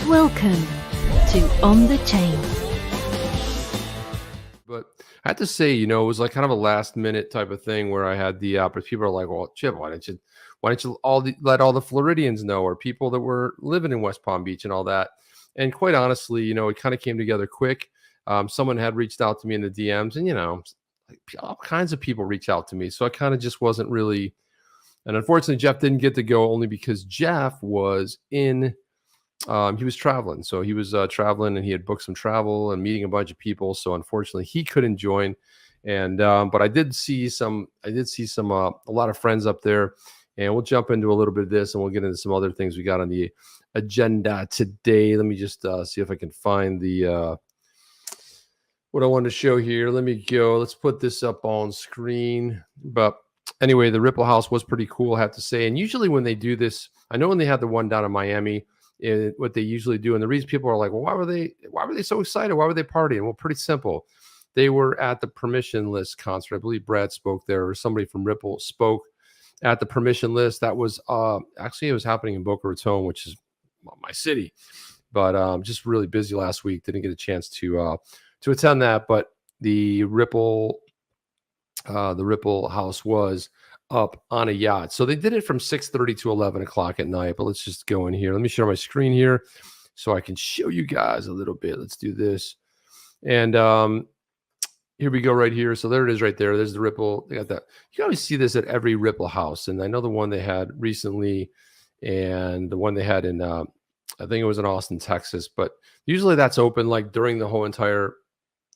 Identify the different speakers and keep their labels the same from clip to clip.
Speaker 1: Welcome to On the Chain.
Speaker 2: But I have to say, it was like kind of a last minute type of thing where I had the people are like, well, Chip, why don't you let all the Floridians know, or people that were living in West Palm Beach and all that. And quite honestly, it kind of came together quick. Someone had reached out to me in the DMs, and like all kinds of people reach out to me. So I kind of just wasn't really. And unfortunately, Jeff didn't get to go, only because Jeff was he was traveling. So he was traveling, and he had booked some travel and meeting a bunch of people. So unfortunately, he couldn't join. And but I did see a lot of friends up there, and we'll jump into a little bit of this, and we'll get into some other things we got on the agenda today. Let me just see if I can find the what I wanted to show here. Let me go. Let's put this up on screen. But anyway, the Ripple House was pretty cool, I have to say. And usually when they do this, I know when they had the one down in Miami, what they usually do, and the reason people are like, well, why were they so excited? Why were they partying? Well, pretty simple. They were at the Permission List concert. I believe Brad spoke there, or somebody from Ripple spoke at the Permission List. That was actually, it was happening in Boca Raton, which is my city, but just really busy last week. Didn't get a chance to attend that. But the Ripple House was up on a yacht. So they did it from 6:30 to 11 o'clock at night. But let's just go in here. Let me share my screen here so I can show you guys a little bit. Let's do this. And here we go right here. So there it is right there. There's the Ripple. They got that. You can always see this at every Ripple house. And I know the one they had recently and the one they had in, I think it was in Austin, Texas. But usually that's open like during the whole entire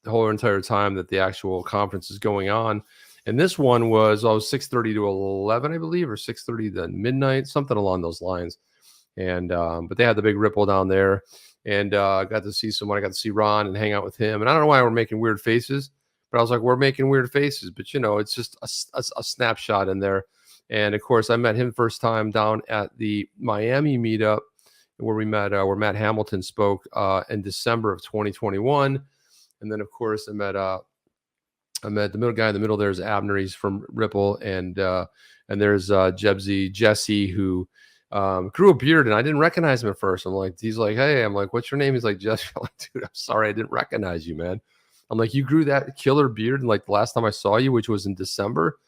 Speaker 2: time that the actual conference is going on. And this one was 6:30 to 11, I believe, or 6:30 to midnight, something along those lines. And but they had the big Ripple down there, and I got to see someone. I got to see Ron and hang out with him. And I don't know why we're making weird faces, but I was like, we're making weird faces. But it's just a snapshot in there. And of course, I met him first time down at the Miami meetup where we met, where Matt Hamilton spoke in December of 2021. And then, of course, I met the middle guy in the middle. There's Abner. He's from Ripple, and there's Jesse, who grew a beard, and I didn't recognize him at first. He's like, hey, I'm like, what's your name? He's like, Jesse. I'm like, dude, I'm sorry, I didn't recognize you, man. I'm like, you grew that killer beard, and like the last time I saw you, which was in December.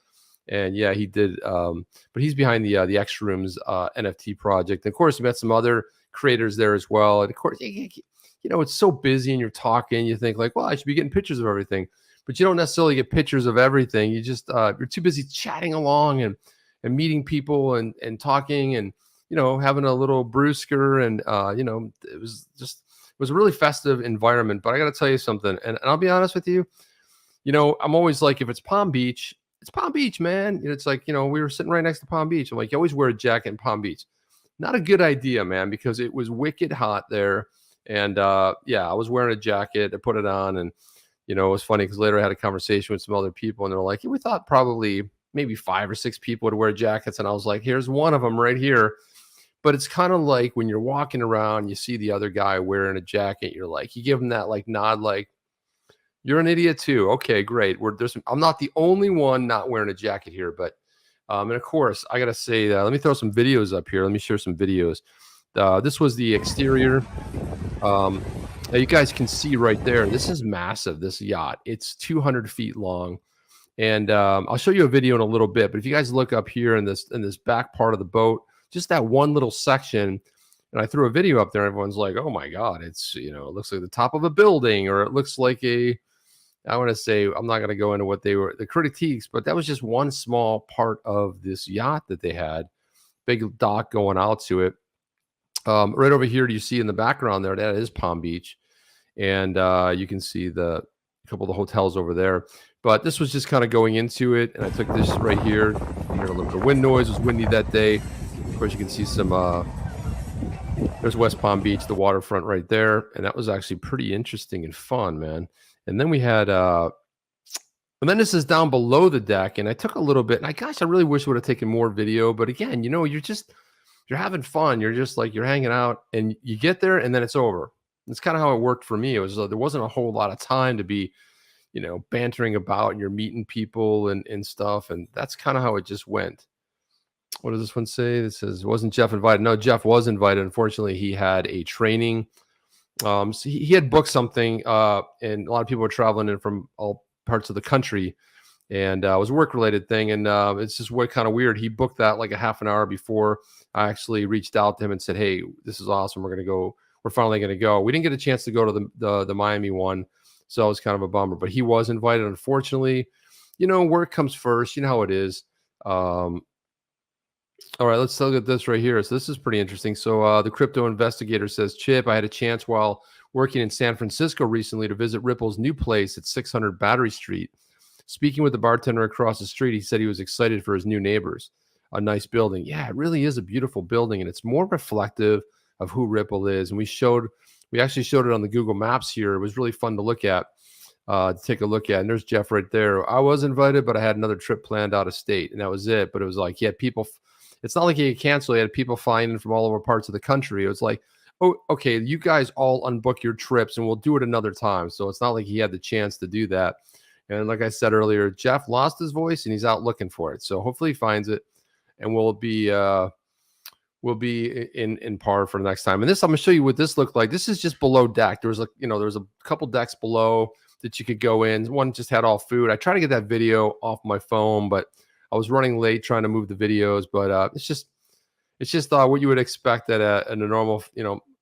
Speaker 2: And yeah, he did. But he's behind the Extra Rooms NFT project. And of course, we met some other creators there as well. And of course, it's so busy, and you're talking. You think like, well, I should be getting pictures of everything. But you don't necessarily get pictures of everything. You just you're too busy chatting along and meeting people and talking and having a little brewsker, and it was a really festive environment. But I got to tell you something, and I'll be honest with you, I'm always like, if it's Palm Beach, it's Palm Beach, man. It's like we were sitting right next to Palm Beach. I'm like, you always wear a jacket in Palm Beach. Not a good idea, man, because it was wicked hot there, and I was wearing a jacket. I put it on, and it was funny because later I had a conversation with some other people, and they're like, we thought probably maybe 5 or 6 people would wear jackets. And I was like, here's one of them right here. But it's kind of like when you're walking around, you see the other guy wearing a jacket. You're like, you give him that like nod, like, you're an idiot too. Okay, great. I'm not the only one not wearing a jacket here. But, and of course, I got to say that. Let me throw some videos up here. Let me share some videos. This was the exterior. Now you guys can see right there, this is massive, this yacht. It's 200 feet long. And I'll show you a video in a little bit. But if you guys look up here in this back part of the boat, just that one little section, and I threw a video up there, everyone's like, oh my God, it's, it looks like the top of a building, or it looks like I want to say, I'm not going to go into what the critiques, but that was just one small part of this yacht that they had. Big dock going out to it. Right over here, do you see in the background there, that is Palm Beach. And you can see a couple of the hotels over there. But this was just kind of going into it. And I took this right here. You hear a little bit of wind noise. It was windy that day. Of course, you can see some, there's West Palm Beach, the waterfront right there. And that was actually pretty interesting and fun, man. And then we had, and then this is down below the deck. And I took a little bit, and I really wish I would have taken more video. But again, you're having fun. You're just like, you're hanging out, and you get there, and then it's over. That's kind of how it worked for me. It was there wasn't a whole lot of time to be, bantering about, and you're meeting people and stuff. And that's kind of how it just went. What does this one say? It says, wasn't Jeff invited? No, Jeff was invited. Unfortunately, he had a training. So he had booked something, and a lot of people were traveling in from all parts of the country, and it was a work-related thing. And it's just what kind of weird. He booked that like a half an hour before I actually reached out to him and said, "Hey, this is awesome. We're gonna go. We're finally gonna go." We didn't get a chance to go to the Miami one, so it was kind of a bummer. But he was invited. Unfortunately, work comes first. You know how it is. All right, let's look at this right here. So this is pretty interesting. So the crypto investigator says, Chip, I had a chance while working in San Francisco recently to visit Ripple's new place at 600 Battery Street. Speaking with the bartender across the street, he said he was excited for his new neighbors. A nice building. Yeah, it really is a beautiful building, and it's more reflective of who Ripple is. And we actually showed it on the Google Maps here. It was really fun to look at, to take a look at. And there's Jeff right there. I was invited, but I had another trip planned out of state, and that was it. But it was like, yeah, people. It's not like he could cancel. He had people flying in from all over parts of the country. It was like, oh, okay, you guys all unbook your trips and we'll do it another time. So it's not like he had the chance to do that. And like I said earlier, Jeff lost his voice and he's out looking for it. So hopefully he finds it, and we'll be in par for the next time. And this, I'm gonna show you what this looked like. This is just below deck. There was a couple decks below that you could go in. One just had all food. I tried to get that video off my phone, but I was running late trying to move the videos, but it's just what you would expect at a normal,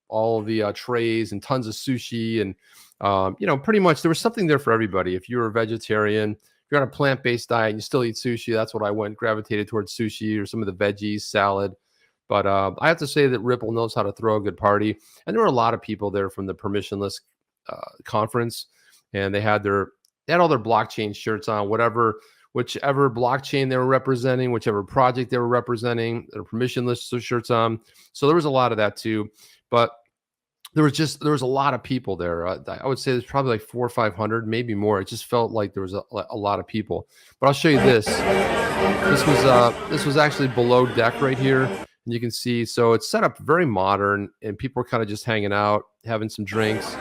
Speaker 2: all of the trays and tons of sushi, and pretty much there was something there for everybody. If you're a vegetarian, if you're on a plant-based diet and you still eat sushi, that's what I gravitated towards, sushi or some of the veggies, salad. But I have to say that Ripple knows how to throw a good party, and there were a lot of people there from the permissionless conference, and they had all their blockchain shirts on, whichever blockchain they were representing, whichever project they were representing, their permissionless shirts on. So there was a lot of that too, but there was a lot of people there. I would say there's probably like 400 or 500, maybe more. It just felt like there was a lot of people. But I'll show you this. This was actually below deck right here, and you can see. So it's set up very modern, and people are kind of just hanging out, having some drinks,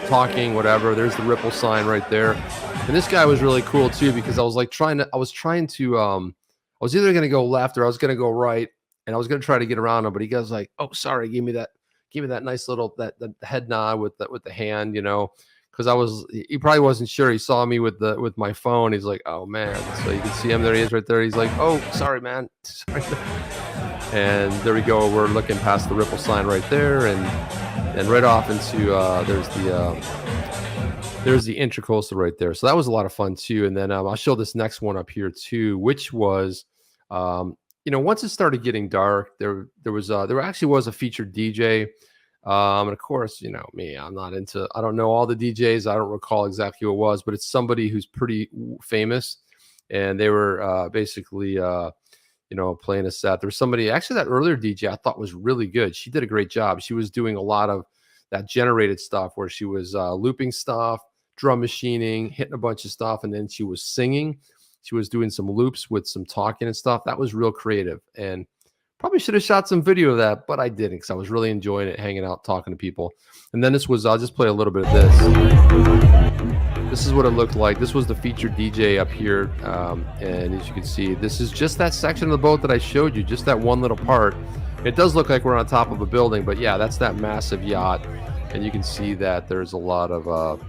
Speaker 2: talking, whatever. There's the Ripple sign right there. And this guy was really cool too, because I was either going to go left or I was going to go right, and I was going to try to get around him, but he goes like, "Oh, sorry, give me that nice little that head nod with the hand, because he probably wasn't sure. He saw me with my phone. He's like, "Oh man." So you can see him there. He is right there. He's like, "Oh, sorry, man." Sorry. And there we go. We're looking past the Ripple sign right there, and right off into there's the Intracoastal right there. So that was a lot of fun too. And then I'll show this next one up here too, which was, once it started getting dark, there actually was a featured DJ. And of course, me, I don't know all the DJs. I don't recall exactly who it was, but it's somebody who's pretty famous. And they were basically, playing a set. There was somebody, actually that earlier DJ I thought was really good. She did a great job. She was doing a lot of that generated stuff where she was looping stuff, drum machining, hitting a bunch of stuff, and then she was singing. She was doing some loops with some talking and stuff. That was real creative, and probably should have shot some video of that, but I didn't, because I was really enjoying it, hanging out, talking to people. And then I'll just play a little bit of this. This is what it looked like. This was the featured DJ up here, and as you can see, this is just that section of the boat that I showed you, just that one little part. It does look like we're on top of a building, but yeah, that's that massive yacht, and you can see that there's a lot of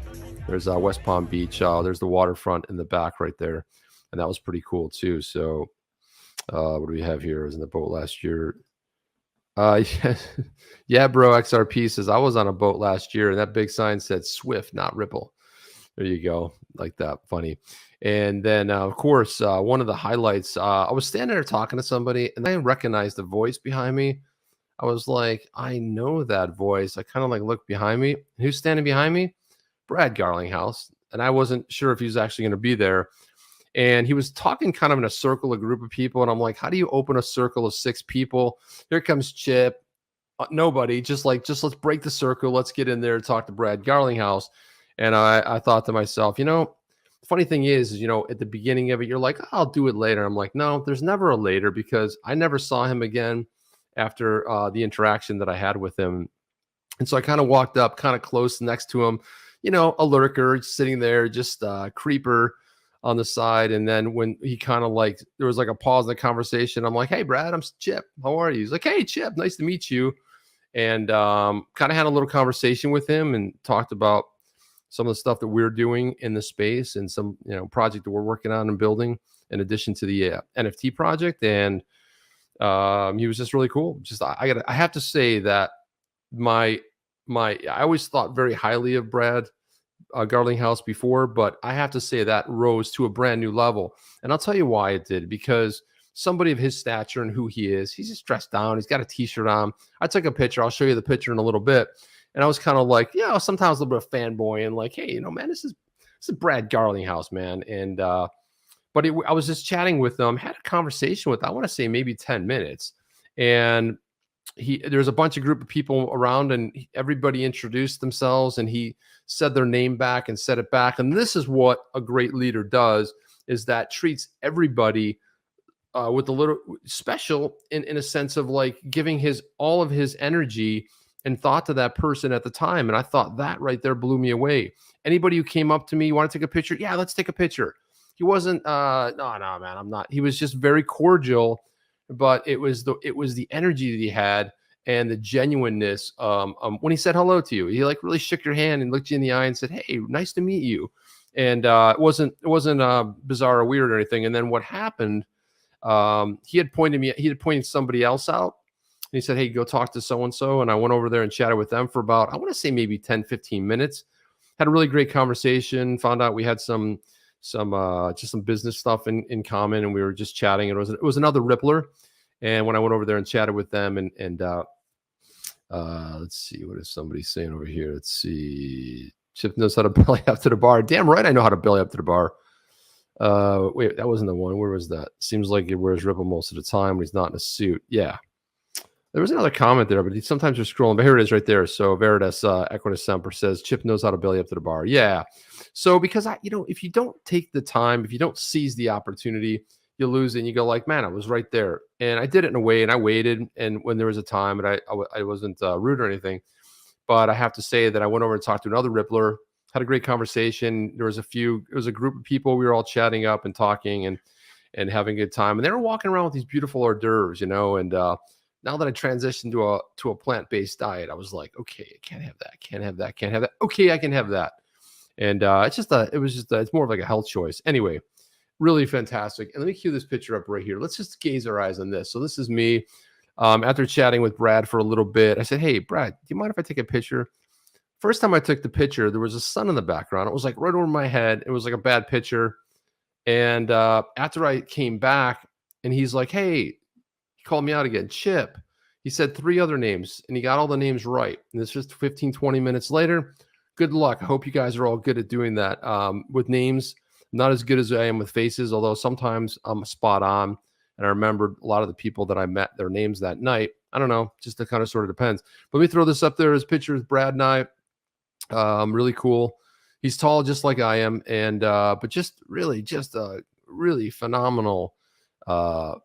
Speaker 2: there's West Palm Beach. There's the waterfront in the back right there, and that was pretty cool too. So what do we have here? I was in the boat last year. Yeah, bro. XRP says I was on a boat last year, and that big sign said Swift, not Ripple. There you go, like that. Funny. And then of course, one of the highlights, I was standing there talking to somebody, and I recognized the voice behind me. I was like, I know that voice. I kind of like looked behind me. Who's standing behind me? Brad Garlinghouse. And I wasn't sure if he was actually going to be there. And he was talking kind of in a circle, a group of people. And I'm like, how do you open a circle of 6 people? Here comes Chip. Nobody. Just let's break the circle. Let's get in there and talk to Brad Garlinghouse. And I thought to myself, the funny thing is, at the beginning of it, you're like, I'll do it later. I'm like, no, there's never a later, because I never saw him again after the interaction that I had with him. And so I kind of walked up kind of close next to him, a lurker sitting there, just creeper. on the side. And then when he kind of like, there was like a pause in the conversation. I'm like, hey, Brad, I'm Chip. How are you? He's like, hey, Chip, nice to meet you. And kind of had a little conversation with him and talked about some of the stuff that we're doing in the space and some, project that we're working on and building in addition to the NFT project. And he was just really cool. Just, I have to say that I always thought very highly of Brad Garlinghouse before, but I have to say that rose to a brand new level. And I'll tell you why it did, because somebody of his stature and who he is, he's just dressed down. He's got a t-shirt on. I took a picture. I'll show you the picture in a little bit. And I was kind of like, sometimes a little bit of fanboy and like, hey, man, this is Brad Garlinghouse, man. And, but I was just chatting with him, had a conversation with, I want to say maybe 10 minutes. And there's a group of people around, and everybody introduced themselves, and he said their name back and said it back. And this is what a great leader does, is that treats everybody with a little special in a sense of like giving all of his energy and thought to that person at the time. And I thought that right there blew me away. Anybody who came up to me, want to take a picture? Yeah, let's take a picture. He wasn't, no, man, I'm not. He was just very cordial, but it was the energy that he had and the genuineness. When he said hello to you, he like really shook your hand and looked you in the eye and said, hey, nice to meet you. And it wasn't bizarre or weird or anything. And then what happened, he had pointed somebody else out. And he said, hey, go talk to so-and-so. And I went over there and chatted with them for about, I want to say maybe 10, 15 minutes. Had a really great conversation. Found out we had some business stuff in common, and we were just chatting. It was another Rippler. And when I went over there and chatted with them and let's see, what is somebody saying over here? Let's see. Chip knows how to belly up to the bar. Damn right I know how to belly up to the bar. Wait, that wasn't the one. Where was that? Seems like he wears Ripple most of the time when he's not in a suit. Yeah. There was another comment there, but sometimes you're scrolling. But here it is right there. So Veritas Equitas Semper says, Chip knows how to belly up to the bar. Yeah. So because if you don't take the time, if you don't seize the opportunity, you lose it and you go like, man, I was right there. And I did it in a way, and I waited. And when there was a time, and I wasn't rude or anything, but I have to say that I went over and talked to another Rippler, had a great conversation. It was a group of people. We were all chatting up and talking and having a good time. And they were walking around with these beautiful hors d'oeuvres, and now that I transitioned to a plant-based diet, I was like, okay, I can't have that, can't have that, can't have that. Okay, I can have that. And it's more of like a health choice. Anyway, really fantastic. And let me cue this picture up right here. Let's just gaze our eyes on this. So this is me after chatting with Brad for a little bit. I said, hey, Brad, do you mind if I take a picture? First time I took the picture, there was a sun in the background. It was like right over my head. It was like a bad picture. And after I came back, and he's like, hey, he called me out again, Chip. He said 3 other names, and he got all the names right. And it's just 15, 20 minutes later. Good luck. I hope you guys are all good at doing that with names. Not as good as I am with faces, although sometimes I'm spot on. And I remembered a lot of the people that I met, their names that night. I don't know, just it kind of sort of depends. But let me throw this up there as pictures. Brad and I, really cool. He's tall just like I am, and but just a really phenomenal guy,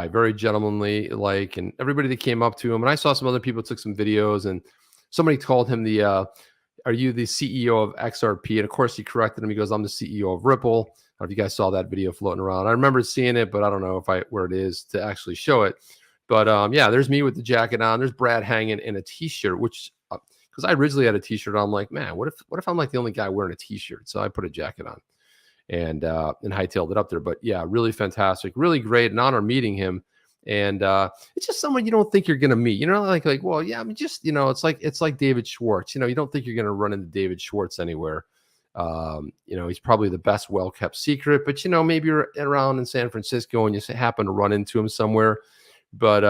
Speaker 2: very gentlemanly, and everybody that came up to him. And I saw some other people took some videos, and somebody called him are you the CEO of XRP? And of course he corrected him. He goes, I'm the CEO of Ripple. I don't know if you guys saw that video floating around. I remember seeing it, but I don't know where it is to actually show it. But yeah, there's me with the jacket on. There's Brad hanging in a t-shirt, which because I originally had a t-shirt on. I'm like, man, what if I'm like the only guy wearing a t-shirt? So I put a jacket on and hightailed it up there. But yeah, really fantastic, really great. An honor meeting him. And it's just someone you don't think you're gonna meet, like, well, yeah, I mean, just it's like David Schwartz, you don't think you're gonna run into David Schwartz anywhere. He's probably the best well-kept secret, but maybe you're around in San Francisco and you happen to run into him somewhere. But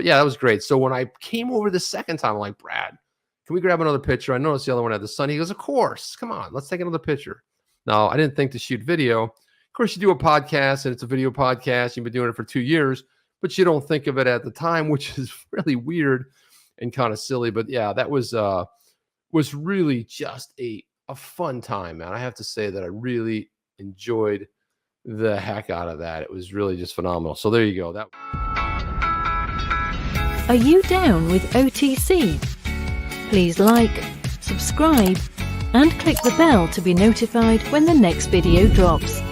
Speaker 2: yeah, that was great. So when I came over the second time, I'm like, Brad, can we grab another picture? I noticed the other one had the sun. He goes, of course, come on, let's take another picture. Now, I didn't think to shoot video. Of course, you do a podcast and it's a video podcast. You've been doing it for 2 years. But you don't think of it at the time, which is really weird and kind of silly. But yeah, that was really just a fun time, man. I have to say that I really enjoyed the heck out of that. It was really just phenomenal. So there you go.
Speaker 1: Are you down with OTC? Please like, subscribe, and click the bell to be notified when the next video drops.